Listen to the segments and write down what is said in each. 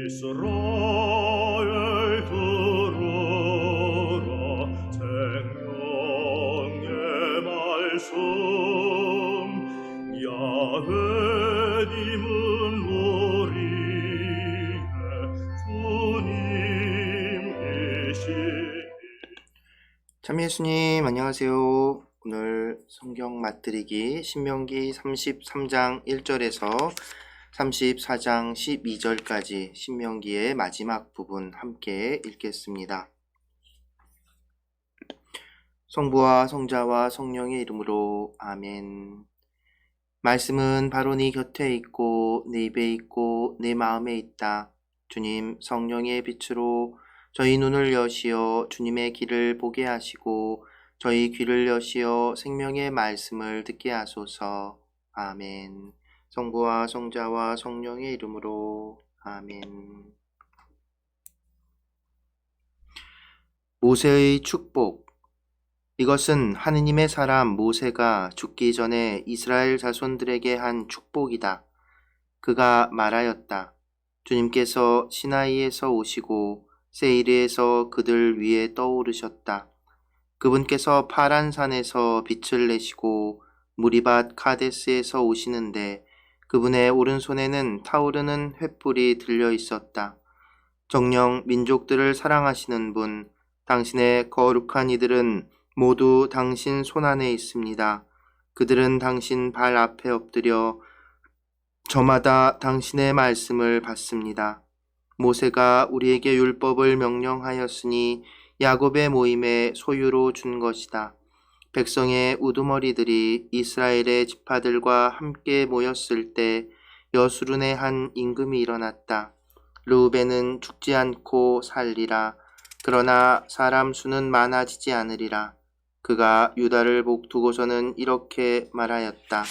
이스라엘 들으라 생명의 말씀 야훼님은 우리의 주님이시니. 참 예수님 안녕하세요. 오늘 성경 맛들이기 신명기 33장 1절에서 34장 12절까지 신명기의 마지막 부분 함께 읽겠습니다. 성부와 성자와 성령의 이름으로 아멘. 말씀은 바로 네 곁에 있고 네 입에 있고 내 마음에 있다. 주님 성령의 빛으로 저희 눈을 여시어 주님의 길을 보게 하시고 저희 귀를 여시어 생명의 말씀을 듣게 하소서. 아멘. 성부와 성자와 성령의 이름으로 아멘. 모세의 축복. 이것은 하느님의 사람 모세가 죽기 전에 이스라엘 자손들에게 한 축복이다. 그가 말하였다. 주님께서 시나이에서 오시고 세이르에서 그들 위에 떠오르셨다. 그분께서 파란 산에서 빛을 내시고 무리밭 카데스에서 오시는데 그분의 오른손에는 타오르는 횃불이 들려 있었다. 정녕 민족들을 사랑하시는 분, 당신의 거룩한 이들은 모두 당신 손안에 있습니다. 그들은 당신 발 앞에 엎드려 저마다 당신의 말씀을 받습니다. 모세가 우리에게 율법을 명령하였으니 야곱의 모임에 소유로 준 것이다. 백성의 우두머리들이 이스라엘의 지파들과 함께 모였을 때 여수룬의 한 임금이 일어났다. 르우벤은 죽지 않고 살리라. 그러나 사람 수는 많아지지 않으리라. 그가 유다를 목두고서는 이렇게 말하였다.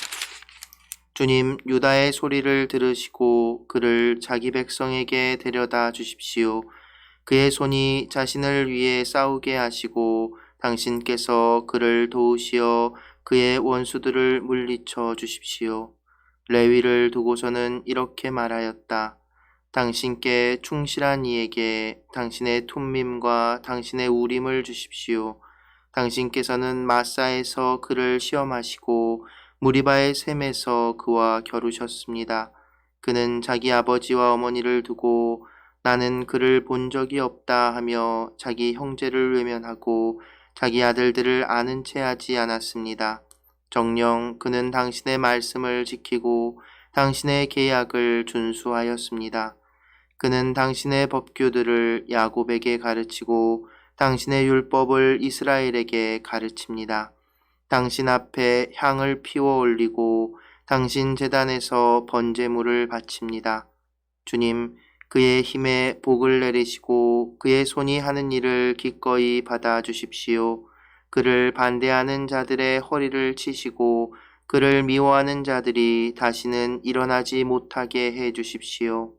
주님, 유다의 소리를 들으시고 그를 자기 백성에게 데려다 주십시오. 그의 손이 자신을 위해 싸우게 하시고 당신께서 그를 도우시어 그의 원수들을 물리쳐 주십시오. 레위를 두고서는 이렇게 말하였다. 당신께 충실한 이에게 당신의 툼밈과 당신의 우림을 주십시오. 당신께서는 마사에서 그를 시험하시고 무리바의 샘에서 그와 겨루셨습니다. 그는 자기 아버지와 어머니를 두고 나는 그를 본 적이 없다 하며 자기 형제를 외면하고 자기 아들들을 아는 채 하지 않았습니다. 정녕 그는 당신의 말씀을 지키고 당신의 계약을 준수하였습니다. 그는 당신의 법규들을 야곱에게 가르치고 당신의 율법을 이스라엘에게 가르칩니다. 당신 앞에 향을 피워 올리고 당신 제단에서 번제물을 바칩니다. 주님, 그의 힘에 복을 내리시고 그의 손이 하는 일을 기꺼이 받아 주십시오. 그를 반대하는 자들의 허리를 치시고 그를 미워하는 자들이 다시는 일어나지 못하게 해 주십시오.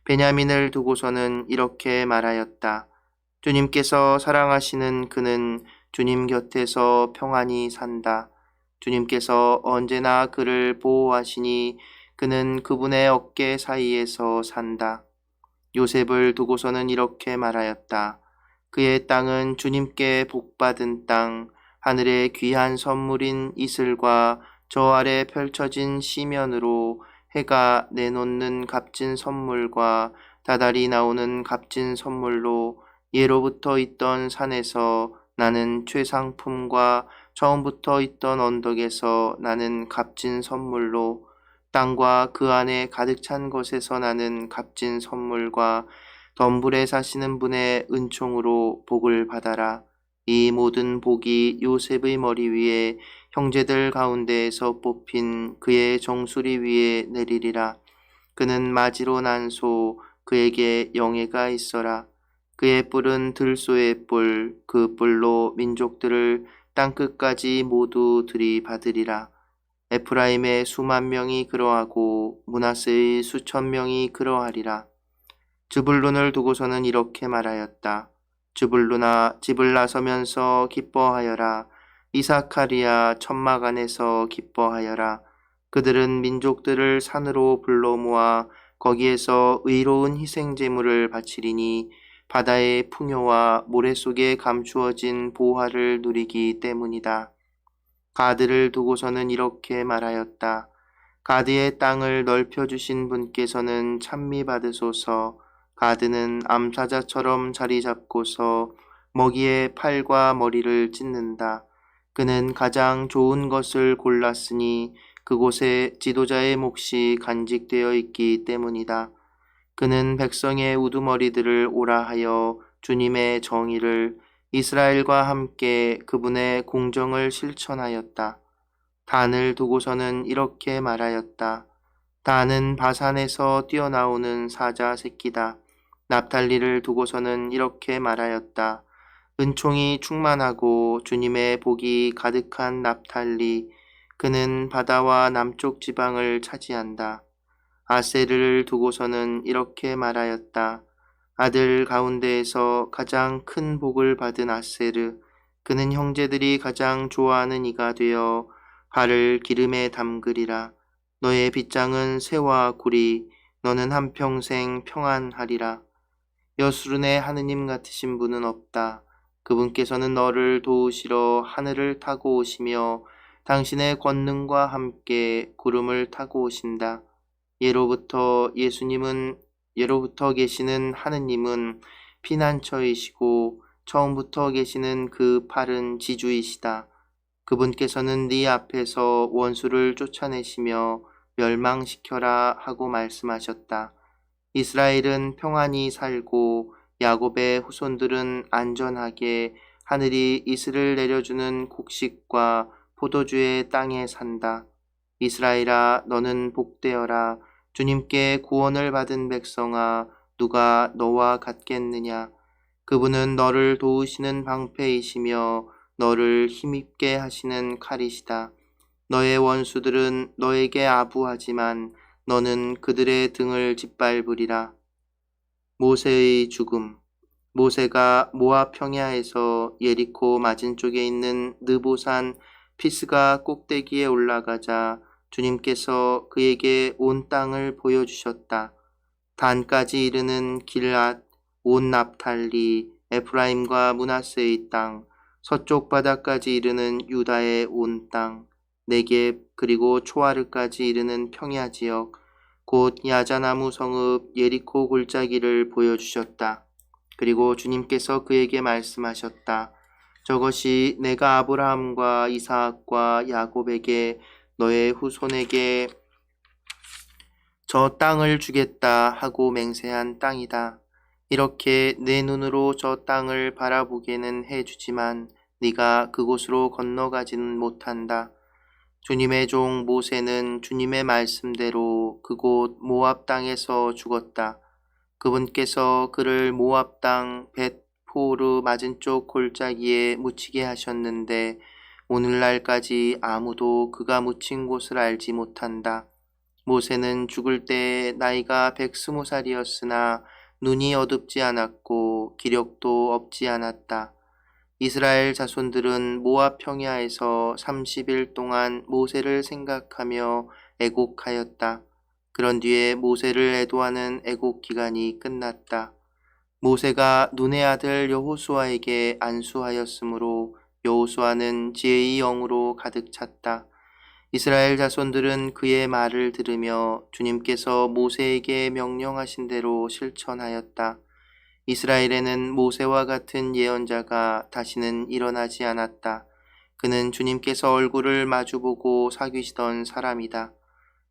베냐민을 두고서는 이렇게 말하였다. 주님께서 사랑하시는 그는 주님 곁에서 평안히 산다. 주님께서 언제나 그를 보호하시니 그는 그분의 어깨 사이에서 산다. 요셉을 두고서는 이렇게 말하였다. 그의 땅은 주님께 복받은 땅, 하늘의 귀한 선물인 이슬과 저 아래 펼쳐진 시면으로 해가 내놓는 값진 선물과 다달이 나오는 값진 선물로 예로부터 있던 산에서 나는 최상품과 처음부터 있던 언덕에서 나는 값진 선물로 땅과 그 안에 가득 찬 것에서 나는 값진 선물과 덤불에 사시는 분의 은총으로 복을 받아라. 이 모든 복이 요셉의 머리 위에 형제들 가운데에서 뽑힌 그의 정수리 위에 내리리라. 그는 마지로 난 소, 그에게 영예가 있어라. 그의 뿔은 들소의 뿔, 그 뿔로 민족들을 땅끝까지 모두 들이받으리라. 에프라임의 수만 명이 그러하고 므낫세의 수천 명이 그러하리라. 즈불룬을 두고서는 이렇게 말하였다. 즈불룬아, 집을 나서면서 기뻐하여라. 이사카리아 천막 안에서 기뻐하여라. 그들은 민족들을 산으로 불러 모아 거기에서 의로운 희생 제물을 바치리니 바다의 풍요와 모래 속에 감추어진 보화를 누리기 때문이다. 가드를 두고서는 이렇게 말하였다. 가드의 땅을 넓혀주신 분께서는 찬미 받으소서. 가드는 암사자처럼 자리 잡고서 먹이의 팔과 머리를 찢는다. 그는 가장 좋은 것을 골랐으니 그곳에 지도자의 몫이 간직되어 있기 때문이다. 그는 백성의 우두머리들을 오라 하여 주님의 정의를 이스라엘과 함께 그분의 공정을 실천하였다. 단을 두고서는 이렇게 말하였다. 단은 바산에서 뛰어나오는 사자 새끼다. 납탈리를 두고서는 이렇게 말하였다. 은총이 충만하고 주님의 복이 가득한 납탈리, 그는 바다와 남쪽 지방을 차지한다. 아세르를 두고서는 이렇게 말하였다. 아들 가운데에서 가장 큰 복을 받은 아세르, 그는 형제들이 가장 좋아하는 이가 되어 발을 기름에 담그리라. 너의 빗장은 새와 구리, 너는 한평생 평안하리라. 여수른의 하느님 같으신 분은 없다. 그분께서는 너를 도우시러 하늘을 타고 오시며 당신의 권능과 함께 구름을 타고 오신다. 예로부터 계시는 하느님은 피난처이시고 처음부터 계시는 그 팔은 지주이시다. 그분께서는 네 앞에서 원수를 쫓아내시며 멸망시켜라 하고 말씀하셨다. 이스라엘은 평안히 살고 야곱의 후손들은 안전하게 하늘이 이슬을 내려주는 곡식과 포도주의 땅에 산다. 이스라엘아, 너는 복되어라. 주님께 구원을 받은 백성아, 누가 너와 같겠느냐. 그분은 너를 도우시는 방패이시며 너를 힘있게 하시는 칼이시다. 너의 원수들은 너에게 아부하지만 너는 그들의 등을 짓밟으리라. 모세의 죽음. 모세가 모압 평야에서 예리코 맞은쪽에 있는 느보산 피스가 꼭대기에 올라가자 주님께서 그에게 온 땅을 보여주셨다. 단까지 이르는 길앗, 온 납탈리, 에프라임과 므낫세의 땅, 서쪽 바다까지 이르는 유다의 온 땅, 네겝 그리고 초아르까지 이르는 평야 지역, 곧 야자나무 성읍 예리코 골짜기를 보여주셨다. 그리고 주님께서 그에게 말씀하셨다. 저것이 내가 아브라함과 이삭과 야곱에게 너의 후손에게 저 땅을 주겠다 하고 맹세한 땅이다. 이렇게 내 눈으로 저 땅을 바라보게는 해주지만 네가 그곳으로 건너가지는 못한다. 주님의 종 모세는 주님의 말씀대로 그곳 모압 땅에서 죽었다. 그분께서 그를 모압 땅 벳포르 맞은쪽 골짜기에 묻히게 하셨는데 오늘날까지 아무도 그가 묻힌 곳을 알지 못한다. 모세는 죽을 때 나이가 120살이었으나 눈이 어둡지 않았고 기력도 없지 않았다. 이스라엘 자손들은 모압 평야에서 30일 동안 모세를 생각하며 애곡하였다. 그런 뒤에 모세를 애도하는 애곡 기간이 끝났다. 모세가 눈의 아들 여호수아에게 안수하였으므로 여호수아는 지혜의 영으로 가득 찼다. 이스라엘 자손들은 그의 말을 들으며 주님께서 모세에게 명령하신 대로 실천하였다. 이스라엘에는 모세와 같은 예언자가 다시는 일어나지 않았다. 그는 주님께서 얼굴을 마주보고 사귀시던 사람이다.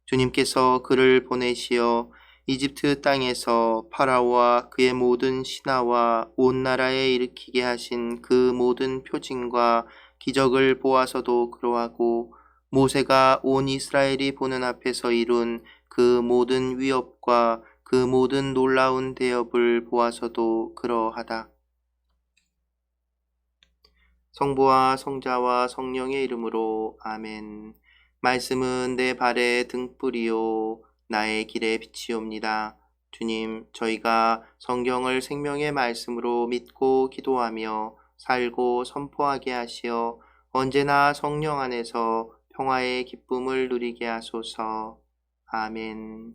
주님께서 그를 보내시어 이집트 땅에서 파라오와 그의 모든 신하와 온 나라에 일으키게 하신 그 모든 표징과 기적을 보아서도 그러하고 모세가 온 이스라엘이 보는 앞에서 이룬 그 모든 위협과 그 모든 놀라운 대업을 보아서도 그러하다. 성부와 성자와 성령의 이름으로 아멘. 말씀은 내 발의 등불이요 나의 길의 빛이옵니다. 주님, 저희가 성경을 생명의 말씀으로 믿고 기도하며 살고 선포하게 하시어 언제나 성령 안에서 평화의 기쁨을 누리게 하소서. 아멘.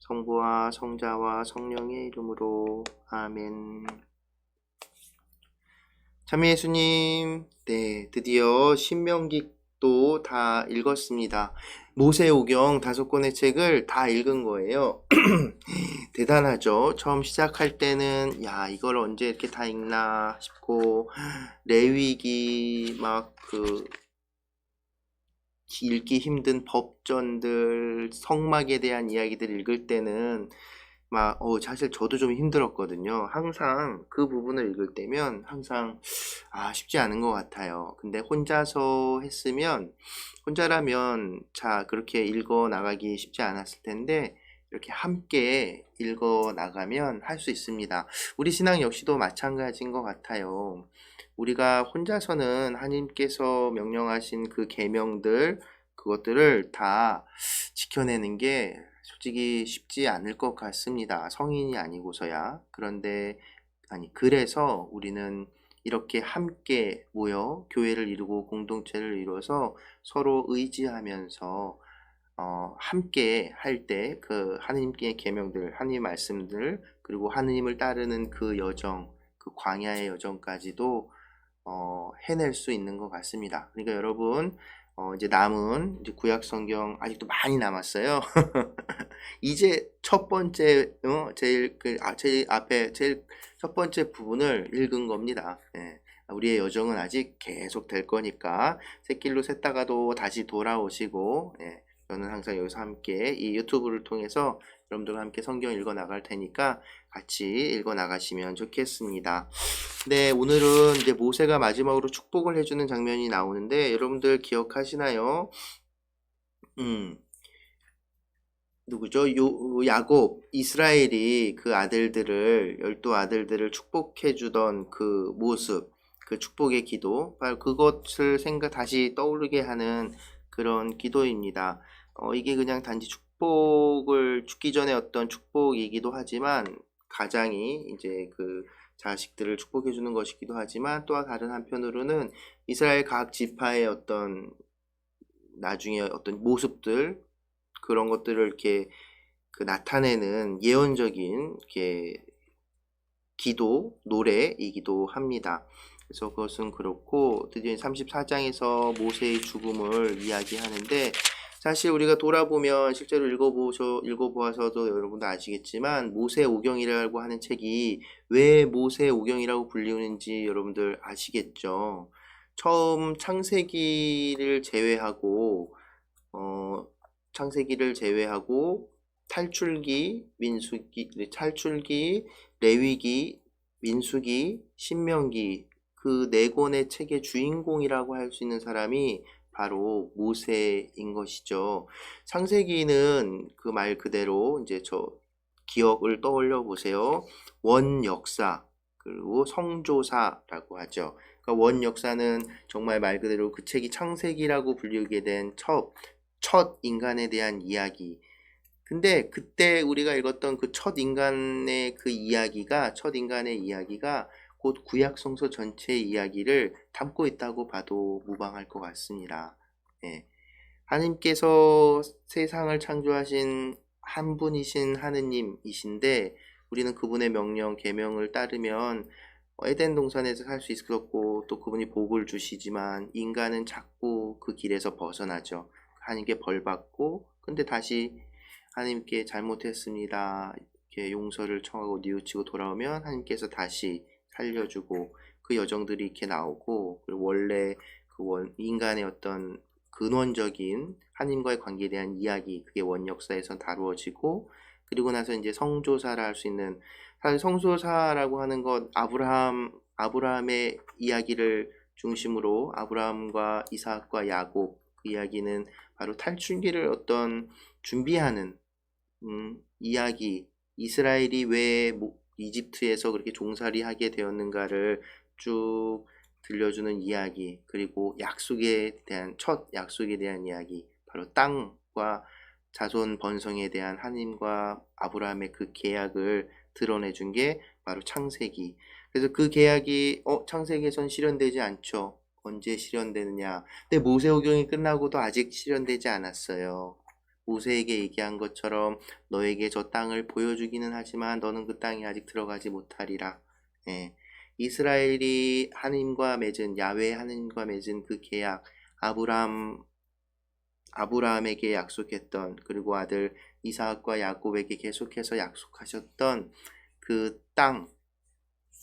성부와 성자와 성령의 이름으로 아멘. 참여 예수님, 네, 드디어 신명기도 다 읽었습니다. 모세오경 5권의 책을 다 읽은 거예요. 대단하죠. 처음 시작할 때는 야, 이걸 언제 이렇게 다 읽나 싶고, 레위기 막 읽기 힘든 법전들, 성막에 대한 이야기들 읽을 때는 막 사실 저도 좀 힘들었거든요. 항상 그 부분을 읽을 때면 항상 쉽지 않은 것 같아요. 근데 혼자서 했으면, 혼자라면 그렇게 읽어 나가기 쉽지 않았을 텐데 이렇게 함께 읽어 나가면 할 수 있습니다. 우리 신앙 역시도 마찬가지인 것 같아요. 우리가 혼자서는 하나님께서 명령하신 그 계명들, 그것들을 다 지켜내는 게 솔직히 쉽지 않을 것 같습니다. 성인이 아니고서야. 그래서 우리는 이렇게 함께 모여 교회를 이루고 공동체를 이루어서 서로 의지하면서 함께 할 때 그 하느님께 계명들, 하느님 말씀들, 그리고 하느님을 따르는 그 여정, 그 광야의 여정까지도 해낼 수 있는 것 같습니다. 그러니까 여러분, 이제 남은 이제 구약 성경 아직도 많이 남았어요. 이제 첫 번째, 제일 앞에 제일 첫 번째 부분을 읽은 겁니다. 예. 우리의 여정은 아직 계속 될 거니까 샛길로 샜다가도 다시 돌아오시고, 예. 저는 항상 여기서 함께 이 유튜브를 통해서 여러분들과 함께 성경 읽어 나갈 테니까 같이 읽어 나가시면 좋겠습니다. 네, 오늘은 이제 모세가 마지막으로 축복을 해주는 장면이 나오는데 여러분들 기억하시나요? 누구죠? 야곱, 이스라엘이 그 아들들을, 12아들들을 축복해주던 그 모습, 그 축복의 기도, 바로 그것을 다시 떠오르게 하는 그런 기도입니다. 이게 그냥 단지 죽기 전에 어떤 축복이기도 하지만, 가장이 이제 그 자식들을 축복해주는 것이기도 하지만, 또 다른 한편으로는 이스라엘 각 지파의 나중에 어떤 모습들, 그런 것들을 이렇게 나타내는 예언적인 기도, 노래이기도 합니다. 그래서 그것은 그렇고, 드디어 34장에서 모세의 죽음을 이야기하는데, 사실 우리가 돌아보면 실제로 읽어보아서도 여러분도 아시겠지만 모세오경이라고 하는 책이 왜 모세오경이라고 불리는지 여러분들 아시겠죠? 처음 창세기를 제외하고 탈출기, 레위기, 민수기, 신명기, 그 4권의 책의 주인공이라고 할 수 있는 사람이 바로 모세인 것이죠. 창세기는 그 말 그대로 이제 기억을 떠올려 보세요. 원역사, 그리고 성조사라고 하죠. 그러니까 원역사는 정말 말 그대로 그 책이 창세기라고 불리게 된 첫 인간에 대한 이야기. 근데 그때 우리가 읽었던 그 첫 인간의 이야기가 곧 구약 성서 전체의 이야기를 담고 있다고 봐도 무방할 것 같습니다. 예. 하나님께서 세상을 창조하신 한 분이신 하느님이신데 우리는 그분의 명령, 계명을 따르면 에덴 동산에서 살 수 있었고 또 그분이 복을 주시지만 인간은 자꾸 그 길에서 벗어나죠. 하나님께 벌받고 근데 다시 하나님께 잘못했습니다. 이렇게 용서를 청하고 뉘우치고 돌아오면 하나님께서 다시 살려주고 그 여정들이 이렇게 나오고 그리고 원래 인간의 어떤 근원적인 하나님과의 관계에 대한 이야기 그게 원역사에서 다루어지고 그리고 나서 이제 성조사를 할 수 있는 사실 성조사라고 하는 것 아브라함의 이야기를 중심으로 아브라함과 이삭과 야곱 그 이야기는 바로 탈출기를 어떤 준비하는 이야기 이스라엘이 왜 이집트에서 그렇게 종살이하게 되었는가를 쭉 들려주는 이야기 그리고 첫 약속에 대한 이야기 바로 땅과 자손 번성에 대한 하나님과 아브라함의 그 계약을 드러내준 게 바로 창세기. 그래서 그 계약이 창세기에선 실현되지 않죠. 언제 실현되느냐. 근데 모세오경이 끝나고도 아직 실현되지 않았어요. 모세에게 얘기한 것처럼 너에게 저 땅을 보여주기는 하지만 너는 그 땅에 아직 들어가지 못하리라. 예. 이스라엘이 하나님과 맺은 야훼 하나님과 맺은 그 계약, 아브라함에게 약속했던, 그리고 아들 이삭과 야곱에게 계속해서 약속하셨던 그 땅,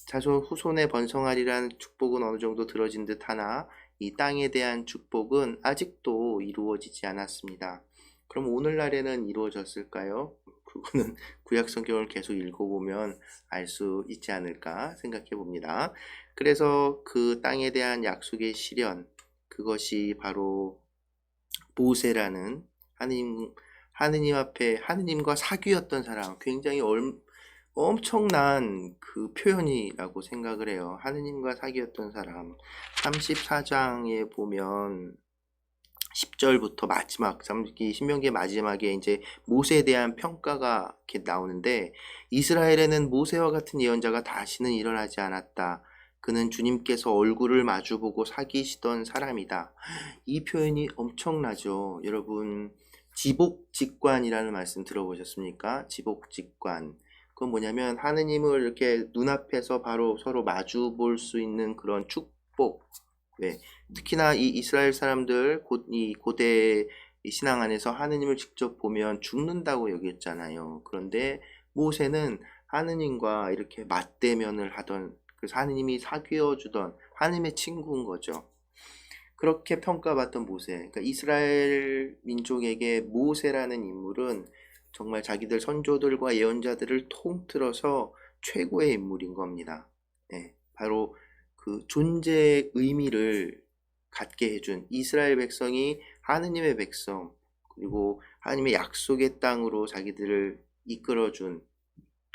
자손 후손에 번성하리라는 축복은 어느 정도 들어진 듯 하나 이 땅에 대한 축복은 아직도 이루어지지 않았습니다. 그럼 오늘날에는 이루어졌을까요? 그거는 구약 성경을 계속 읽어보면 알 수 있지 않을까 생각해 봅니다. 그래서 그 땅에 대한 약속의 실현, 그것이 바로 모세라는 하느님 앞에 하느님과 사귀었던 사람, 굉장히 엄청난 그 표현이라고 생각을 해요. 하느님과 사귀었던 사람. 34장에 보면 10절부터 마지막, 신명기의 마지막에 이제 모세에 대한 평가가 이렇게 나오는데, 이스라엘에는 모세와 같은 예언자가 다시는 일어나지 않았다. 그는 주님께서 얼굴을 마주보고 사귀시던 사람이다. 이 표현이 엄청나죠. 여러분, 지복직관이라는 말씀 들어보셨습니까? 지복직관. 그건 뭐냐면 하느님을 이렇게 눈앞에서 바로 서로 마주 볼 수 있는 그런 축복. 네. 특히나 이 이스라엘 사람들, 이 고대 신앙 안에서 하느님을 직접 보면 죽는다고 여겼잖아요. 그런데 모세는 하느님과 이렇게 맞대면을 하던, 그래서 하느님이 사귀어 주던 하느님의 친구인 거죠. 그렇게 평가받던 모세. 그러니까 이스라엘 민족에게 모세라는 인물은 정말 자기들 선조들과 예언자들을 통틀어서 최고의 인물인 겁니다. 네, 바로 그 존재의 의미를 갖게 해준 이스라엘 백성이 하느님의 백성, 그리고 하나님의 약속의 땅으로 자기들을 이끌어준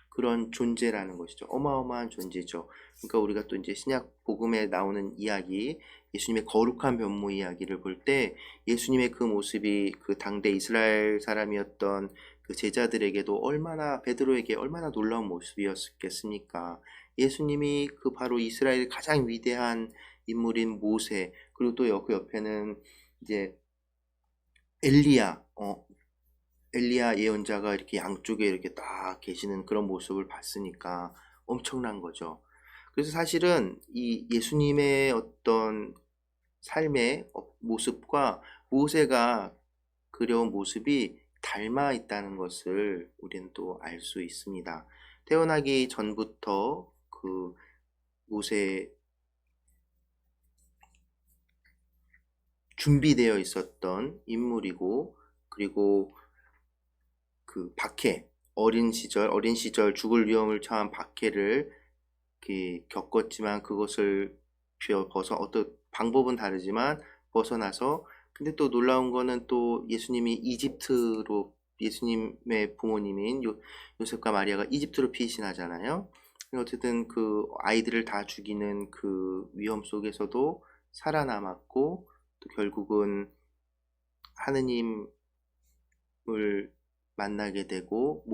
그런 존재라는 것이죠. 어마어마한 존재죠. 그러니까 우리가 또 이제 신약 복음에 나오는 이야기, 예수님의 거룩한 변모 이야기를 볼 때 예수님의 그 모습이 그 당대 이스라엘 사람이었던 그 제자들에게도 베드로에게 얼마나 놀라운 모습이었겠습니까? 예수님이 그 바로 이스라엘의 가장 위대한 인물인 모세, 그리고 또 그 옆에는 이제 엘리야 예언자가 이렇게 양쪽에 이렇게 딱 계시는 그런 모습을 봤으니까 엄청난 거죠. 그래서 사실은 이 예수님의 어떤 삶의 모습과 모세가 그려온 모습이 닮아 있다는 것을 우리는 또 알 수 있습니다. 태어나기 전부터 그 모세 준비되어 있었던 인물이고, 그리고 그 어린 시절 죽을 위험을 처한 박해를 겪었지만 그것을 어떤 방법은 다르지만 벗어나서, 근데 또 놀라운 거는 또 예수님의 부모님인 요셉과 마리아가 이집트로 피신하잖아요. 어쨌든 그 아이들을 다 죽이는 그 위험 속에서도 살아남았고, 또 결국은 하느님을 만나게 되고,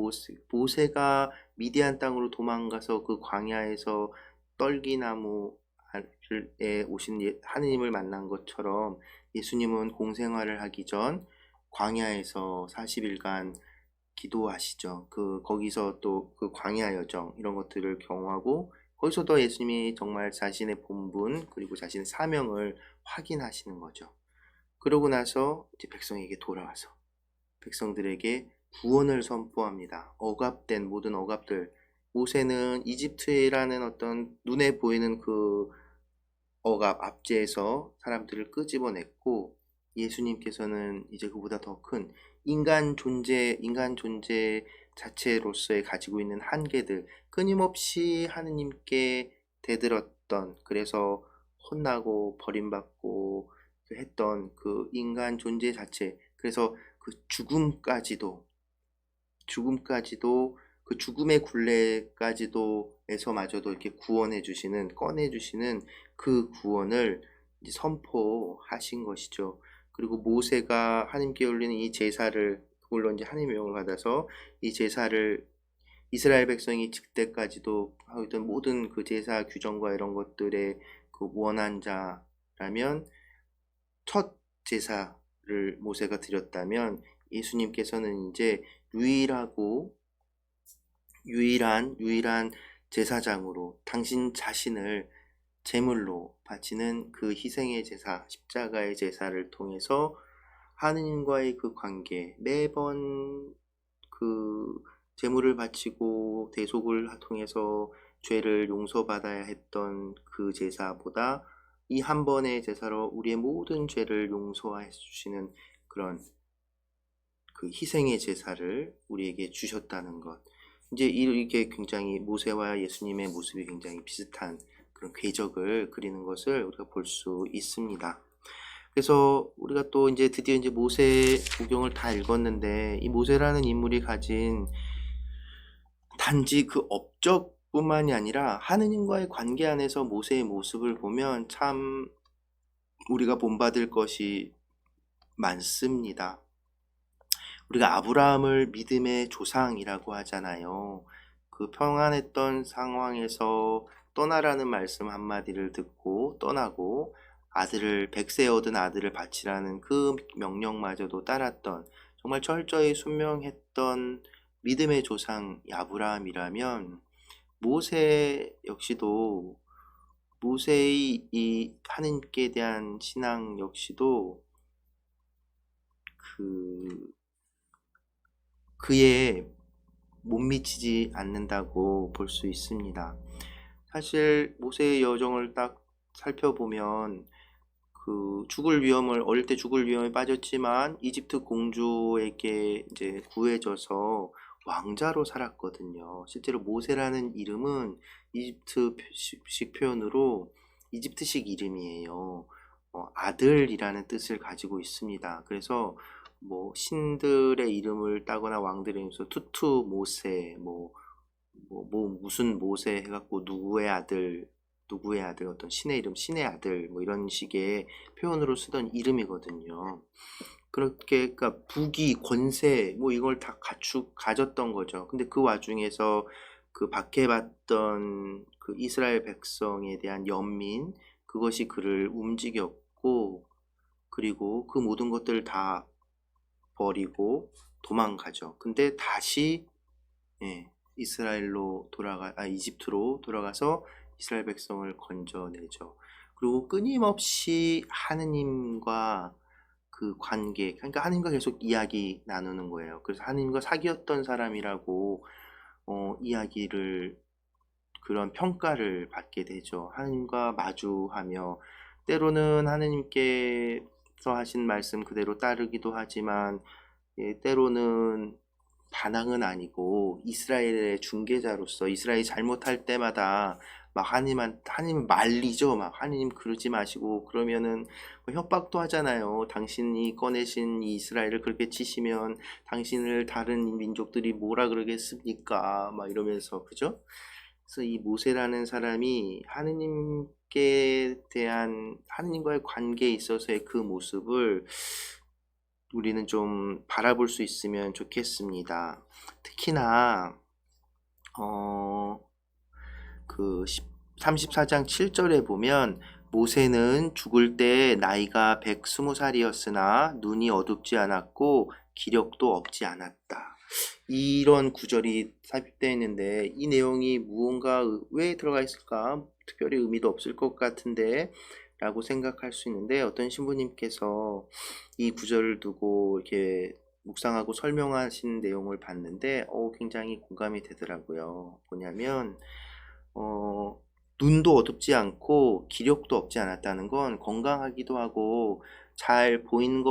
모세가 미디안 땅으로 도망가서 그 광야에서 떨기나무에 오신 하느님을 만난 것처럼 예수님은 공생활을 하기 전 광야에서 40일간 기도하시죠. 거기서 또 그 광야 여정 이런 것들을 경험하고, 거기서도 예수님이 정말 자신의 본분 그리고 자신의 사명을 확인하시는 거죠. 그러고 나서 이제 백성에게 돌아와서 백성들에게 구원을 선포합니다. 억압된 모든 억압들. 모세는 이집트라는 어떤 눈에 보이는 그 압제에서 사람들을 끄집어냈고, 예수님께서는 이제 그보다 더 큰 인간 존재 자체로서의 가지고 있는 한계들, 끊임없이 하느님께 대들었던, 그래서 혼나고 버림받고 했던 그 인간 존재 자체, 그래서 그 죽음까지도 그 죽음의 굴레까지도 에서마저도 이렇게 꺼내주시는 그 구원을 이제 선포하신 것이죠. 그리고 모세가 하나님께 올리는 이 제사를, 물론 이제 하나님의 명을 받아서 이 제사를 이스라엘 백성이 즉대까지도 하고 있던 모든 그 제사 규정과 이런 것들의 그 원한 자라면, 첫 제사를 모세가 드렸다면 예수님께서는 이제 유일한 제사장으로 당신 자신을 제물로 바치는 그 희생의 제사, 십자가의 제사를 통해서 하느님과의 그 관계, 매번 그 제물을 바치고 대속을 통해서 죄를 용서받아야 했던 그 제사보다 이 한 번의 제사로 우리의 모든 죄를 용서해 주시는 그런 그 희생의 제사를 우리에게 주셨다는 것. 이제 이게 굉장히 모세와 예수님의 모습이 굉장히 비슷한 그런 궤적을 그리는 것을 우리가 볼 수 있습니다. 그래서 우리가 또 이제 드디어 이제 모세 오경을 다 읽었는데, 이 모세라는 인물이 가진 단지 그 업적뿐만이 아니라 하느님과의 관계 안에서 모세의 모습을 보면 참 우리가 본받을 것이 많습니다. 우리가 아브라함을 믿음의 조상이라고 하잖아요. 그 평안했던 상황에서 떠나라는 말씀 한마디를 듣고 떠나고 백세 얻은 아들을 바치라는 그 명령마저도 따랐던, 정말 철저히 순명했던 믿음의 조상 아브라함이라면, 모세 역시도, 모세의 이 하느님께 대한 신앙 역시도 그에 못 미치지 않는다고 볼 수 있습니다. 사실 모세의 여정을 딱 살펴보면 어릴 때 죽을 위험에 빠졌지만 이집트 공주에게 이제 구해져서 왕자로 살았거든요. 실제로 모세라는 이름은 이집트식 표현으로 이집트식 이름이에요. 아들이라는 뜻을 가지고 있습니다. 그래서 뭐 신들의 이름을 따거나 왕들의 이름에서 투투 모세, 무슨 모세 해갖고 누구의 아들 어떤 신의 이름, 신의 아들, 뭐 이런 식의 표현으로 쓰던 이름이거든요. 그렇게, 그러니까 부귀, 권세, 뭐 이걸 다 가졌던 거죠. 근데 그 와중에서 그 박해받던 그 이스라엘 백성에 대한 연민, 그것이 그를 움직였고, 그리고 그 모든 것들을 다 버리고 도망가죠. 근데 다시 이집트로 돌아가서 이스라엘 백성을 건져내죠. 그리고 끊임없이 하느님과 그 관계, 그러니까 하느님과 계속 이야기 나누는 거예요. 그래서 하느님과 사귀었던 사람이라고 그런 평가를 받게 되죠. 하느님과 마주하며 때로는 하느님께서 하신 말씀 그대로 따르기도 하지만, 때로는 반항은 아니고 이스라엘의 중개자로서 이스라엘이 잘못할 때마다 막 하나님을 말리죠. 막 하나님 그러지 마시고, 그러면은 뭐 협박도 하잖아요. 당신이 꺼내신 이 이스라엘을 그렇게 치시면 당신을 다른 민족들이 뭐라 그러겠습니까? 막 이러면서, 그죠? 그래서 이 모세라는 사람이 하느님과의 관계에 있어서의 그 모습을 우리는 좀 바라볼 수 있으면 좋겠습니다. 특히나 34장 7절에 보면, 모세는 죽을 때 나이가 120살이었으나 눈이 어둡지 않았고 기력도 없지 않았다. 이런 구절이 삽입되어 있는데, 이 내용이 무언가 왜 들어가 있을까? 특별히 의미도 없을 것 같은데 라고 생각할 수 있는데, 어떤 신부님께서 이 구절을 두고 이렇게 묵상하고 설명하신 내용을 봤는데 굉장히 공감이 되더라고요. 뭐냐면 눈도 어둡지 않고 기력도 없지 않았다는 건 건강하기도 하고 잘 보이는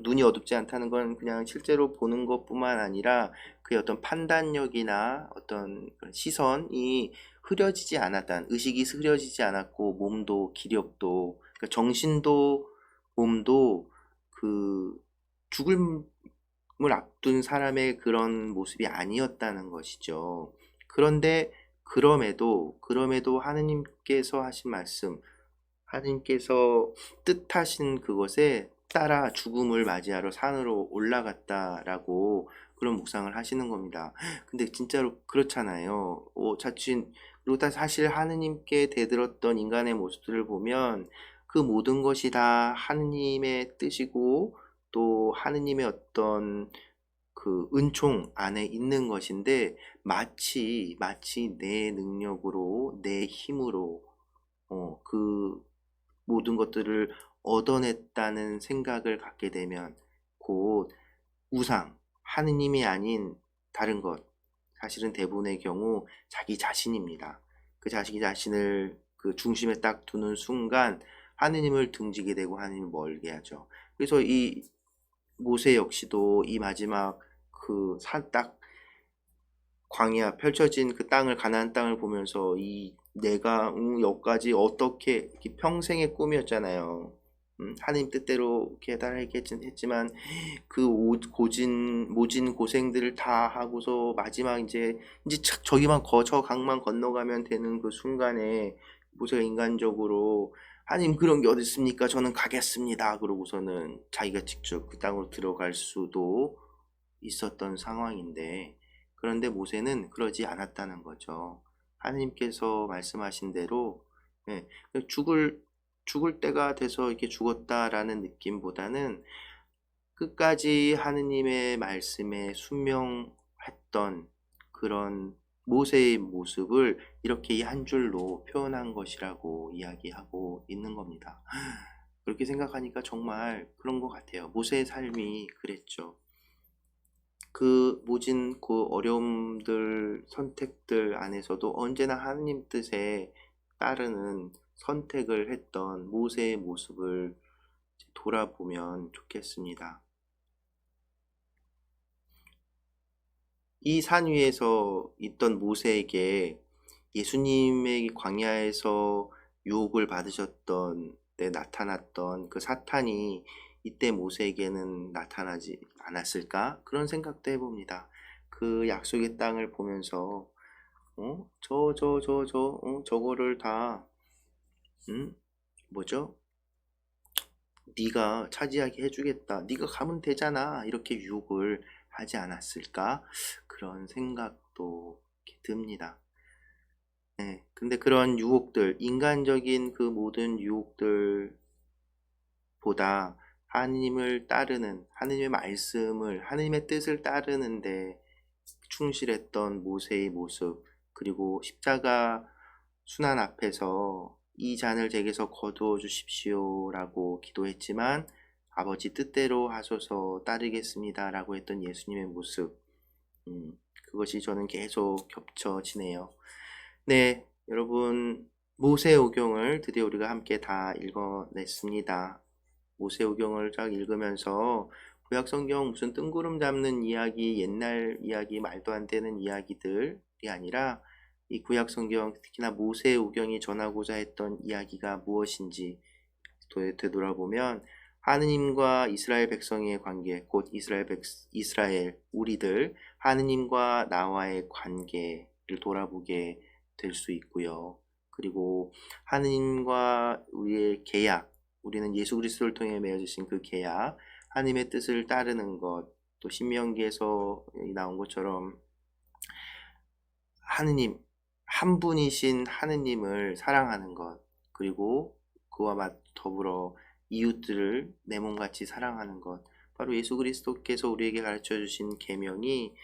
눈이 어둡지 않다는 건 그냥 실제로 보는 것뿐만 아니라 그의 어떤 판단력이나 어떤 시선이 흐려지지 않았다는, 의식이 흐려지지 않았고 몸도 기력도, 그러니까 정신도 몸도 죽음을 앞둔 사람의 그런 모습이 아니었다는 것이죠. 그런데 그럼에도 하느님께서 하신 말씀, 하느님께서 뜻하신 그것에 따라 죽음을 맞이하러 산으로 올라갔다라고 그런 묵상을 하시는 겁니다. 근데 진짜로 그렇잖아요. 그리고 사실 하느님께 대들었던 인간의 모습들을 보면 그 모든 것이 다 하느님의 뜻이고 또 하느님의 어떤 그 은총 안에 있는 것인데 마치 내 능력으로 내 힘으로 그 모든 것들을 얻어냈다는 생각을 갖게 되면 곧 우상, 하느님이 아닌 다른 것, 사실은 대부분의 경우 자기 자신입니다. 그 자기 자신을 그 중심에 딱 두는 순간 하느님을 등지게 되고 하느님을 멀게 하죠. 그래서 이 모세 역시도 이 마지막 그 산 딱 광야 펼쳐진 그 땅을 가나안 땅을 보면서 이 내가 여기까지 어떻게 평생의 꿈이었잖아요. 하나님 뜻대로 이렇게 했지만 그 모진 고생들을 다 하고서 마지막 이제 착 저기만 저 강만 건너가면 되는 그 순간에 모세가 인간적으로 하나님 그런 게 어디 있습니까? 저는 가겠습니다. 그러고서는 자기가 직접 그 땅으로 들어갈 수도 있었던 상황인데 그런데 모세는 그러지 않았다는 거죠. 하나님께서 말씀하신 대로 죽을 때가 돼서 이렇게 죽었다라는 느낌보다는 끝까지 하느님의 말씀에 순명했던 그런 모세의 모습을 이렇게 이 한 줄로 표현한 것이라고 이야기하고 있는 겁니다. 그렇게 생각하니까 정말 그런 것 같아요. 모세의 삶이 그랬죠. 그 모진 그 어려움들, 선택들 안에서도 언제나 하느님 뜻에 따르는 선택을 했던 모세의 모습을 돌아보면 좋겠습니다. 이 산 위에서 있던 모세에게 예수님의 광야에서 유혹을 받으셨던 때 나타났던 그 사탄이 이때 모세에게는 나타나지 않았을까? 그런 생각도 해봅니다. 그 약속의 땅을 보면서 저거를 다 뭐죠? 네가 차지하게 해주겠다. 네가 가면 되잖아. 이렇게 유혹을 하지 않았을까? 그런 생각도 듭니다. 네, 근데 그런 유혹들, 인간적인 그 모든 유혹들보다 하느님을 따르는, 하느님의 말씀을, 하느님의 뜻을 따르는데 충실했던 모세의 모습, 그리고 십자가 순환 앞에서 이 잔을 제게서 거두어 주십시오 라고 기도했지만 아버지 뜻대로 하소서 따르겠습니다 라고 했던 예수님의 모습, 그것이 저는 계속 겹쳐지네요. 네, 여러분 모세오경을 드디어 우리가 함께 다 읽어냈습니다. 모세오경을 쫙 읽으면서 구약성경 무슨 뜬구름 잡는 이야기, 옛날 이야기, 말도 안 되는 이야기들이 아니라 이 구약성경, 특히나 모세오경이 전하고자 했던 이야기가 무엇인지 되돌아보면 하느님과 이스라엘 백성의 관계, 곧 이스라엘 우리들 하느님과 나와의 관계를 돌아보게 될 수 있고요. 그리고 하느님과 우리의 계약, 우리는 예수 그리스도를 통해 맺어주신 그 계약, 하느님의 뜻을 따르는 것, 또 신명기에서 나온 것처럼 하느님, 한 분이신 하느님을 사랑하는 것, 그리고 그와 더불어 이웃들을 내 몸같이 사랑하는 것, 바로 예수 그리스도께서 우리에게 가르쳐 주신 계명이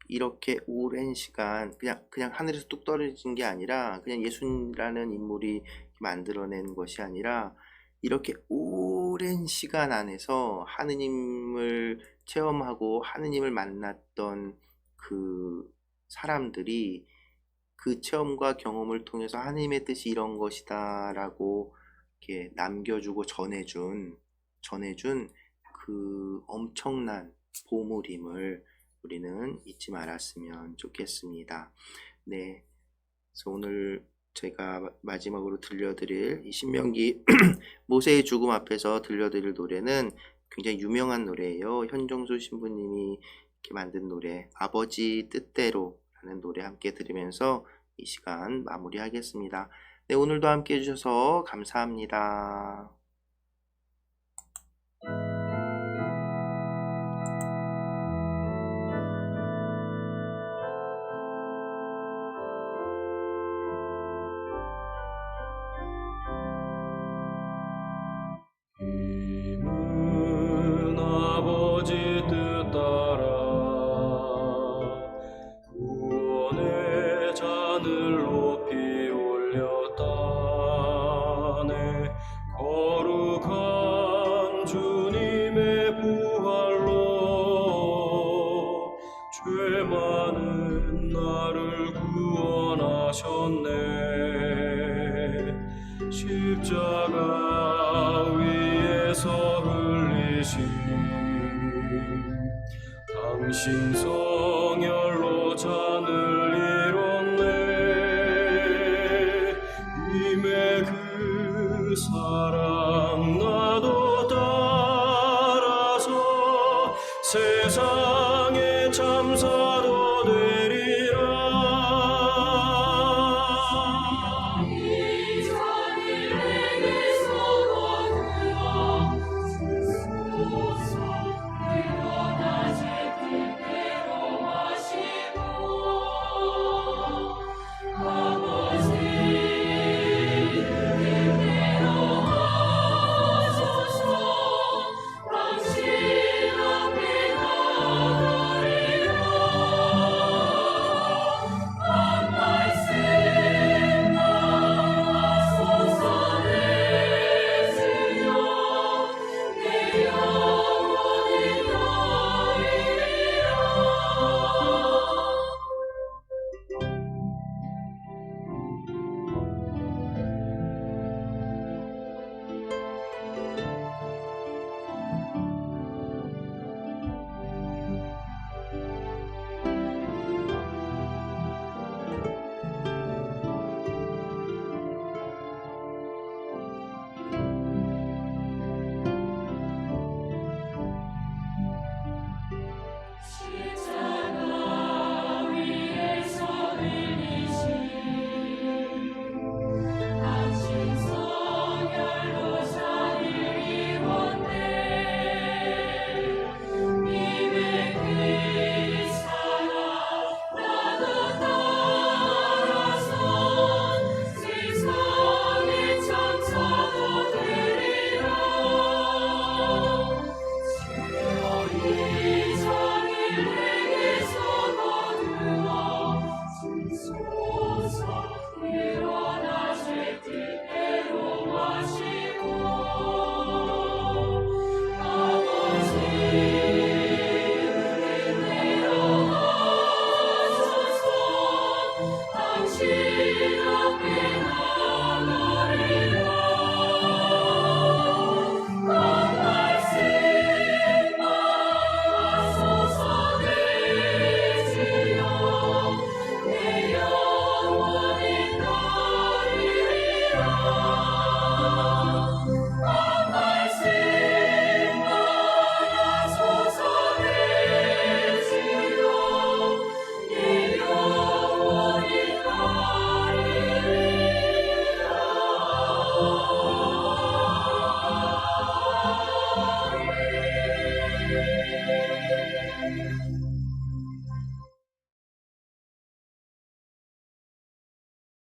이렇게 오랜 시간 그냥 하늘에서 뚝 떨어진 게 아니라 그냥 예수라는 인물이 만들어낸 것이 아니라 이렇게 오랜 시간 안에서 하느님을 체험하고 하느님을 만났던 그 사람들이 그 체험과 경험을 통해서 하느님의 뜻이 이런 것이다 라고 이렇게 남겨주고 전해준 그 엄청난 보물임을 우리는 잊지 말았으면 좋겠습니다. 네, 그래서 오늘 제가 마지막으로 들려드릴 이 신명기 모세의 죽음 앞에서 들려드릴 노래는 굉장히 유명한 노래예요. 현종수 신부님이 이렇게 만든 노래, 아버지 뜻대로 라는 노래 함께 들으면서 이 시간 마무리하겠습니다. 네, 오늘도 함께 해주셔서 감사합니다. 힘은 아버지 땅에서 흘리신 당신 성혈로 잔을 이뤘네. 님의 그 사랑 나도 따라서 세상에 참사